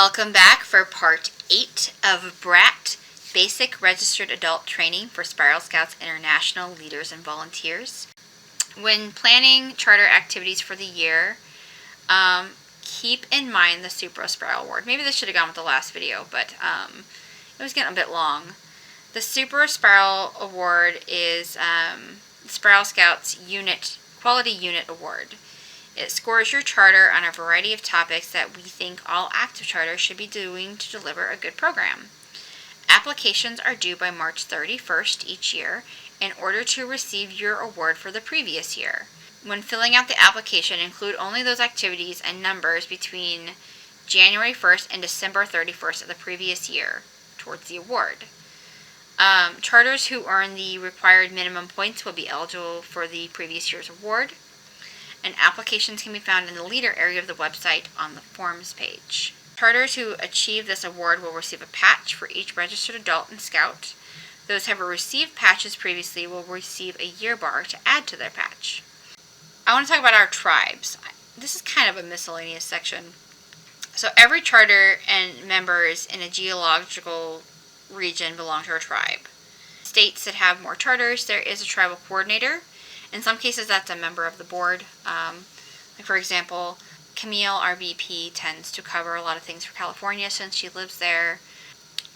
Welcome back for part 8 of B.R.A.T, Basic Registered Adult Training for Spiral Scouts International Leaders and Volunteers. When planning charter activities for the year, keep in mind the Super Spiral Award. Maybe this should have gone with the last video, but it was getting a bit long. The Super Spiral Award is Spiral Scouts Quality Unit Award. It scores your charter on a variety of topics that we think all active charters should be doing to deliver a good program. Applications are due by March 31st each year in order to receive your award for the previous year. When filling out the application, include only those activities and numbers between January 1st and December 31st of the previous year towards the award. Charters who earn the required minimum points will be eligible for the previous year's award. And applications can be found in the leader area of the website on the forms page. Charters who achieve this award will receive a patch for each registered adult and scout. Those who have received patches previously will receive a year bar to add to their patch. I want to talk about our tribes. This is kind of a miscellaneous section. So every charter and members in a geological region belong to a tribe. States that have more charters, there is a tribal coordinator. In some cases, that's a member of the board. Like for example, Camille, our VP, tends to cover a lot of things for California since she lives there.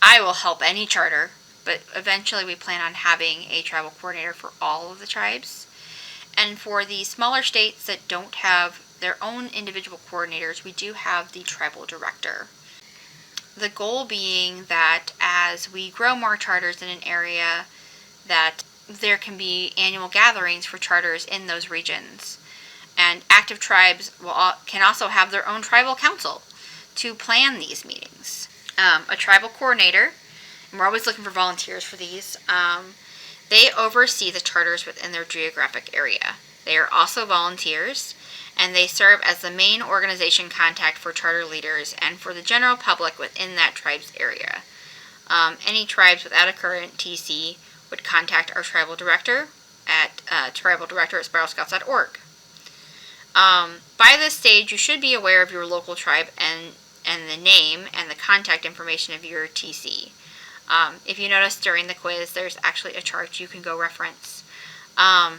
I will help any charter, but eventually we plan on having a tribal coordinator for all of the tribes. And for the smaller states that don't have their own individual coordinators, we do have the tribal director. The goal being that as we grow more charters in an area, that there can be annual gatherings for charters in those regions. And active tribes can also have their own tribal council to plan these meetings. A tribal coordinator, and we're always looking for volunteers for these, they oversee the charters within their geographic area. They are also volunteers, and they serve as the main organization contact for charter leaders and for the general public within that tribe's area. Any tribes without a current TC would contact our tribal director at tribaldirector@spiralscouts.org. By this stage, you should be aware of your local tribe and the name and the contact information of your TC. If you notice during the quiz, there's actually a chart you can go reference. The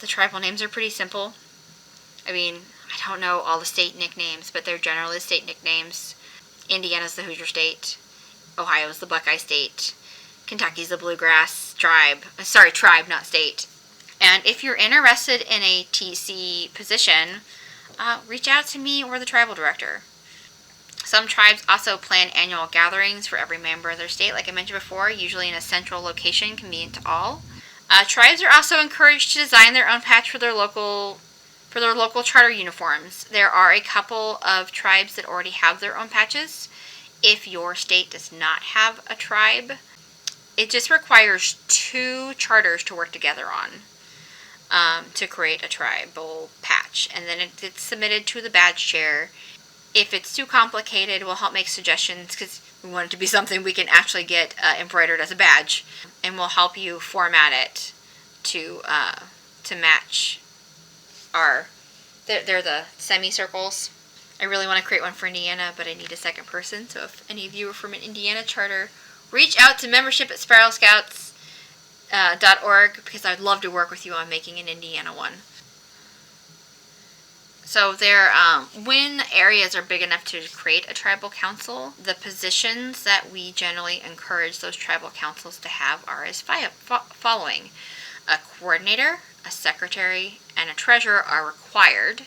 tribal names are pretty simple. I mean, I don't know all the state nicknames, but they're generally state nicknames. Indiana's the Hoosier State. Ohio's the Buckeye State. Kentucky's the Bluegrass tribe. Tribe, not state. And if you're interested in a TC position, reach out to me or the tribal director. Some tribes also plan annual gatherings for every member of their state, like I mentioned before, usually in a central location convenient to all. Tribes are also encouraged to design their own patch for their local charter uniforms. There are a couple of tribes that already have their own patches. If your state does not have a tribe, it just requires 2 charters to work together on to create a tribal patch. And then it's submitted to the badge chair. If it's too complicated, we'll help make suggestions because we want it to be something we can actually get embroidered as a badge. And we'll help you format it to match they're the semicircles. I really want to create one for Indiana, but I need a second person. So if any of you are from an Indiana charter, reach out to membership@spiralscouts.org because I'd love to work with you on making an Indiana one. So when areas are big enough to create a tribal council, the positions that we generally encourage those tribal councils to have are as following. A coordinator, a secretary, and a treasurer are required.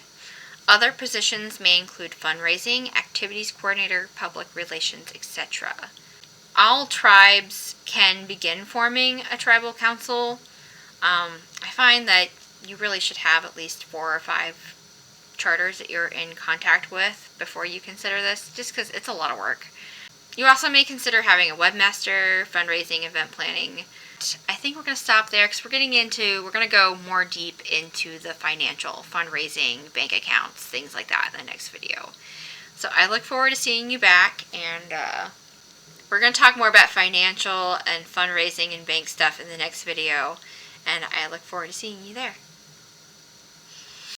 Other positions may include fundraising, activities coordinator, public relations, etc. All tribes can begin forming a tribal council. I find that you really should have at least 4 or 5 charters that you're in contact with before you consider this, just because it's a lot of work. You also may consider having a webmaster, fundraising, event planning. I think we're going to stop there because we're going to go more deep into the financial, fundraising, bank accounts, things like that in the next video. So I look forward to seeing you back, and we're going to talk more about financial and fundraising and bank stuff in the next video, and I look forward to seeing you there.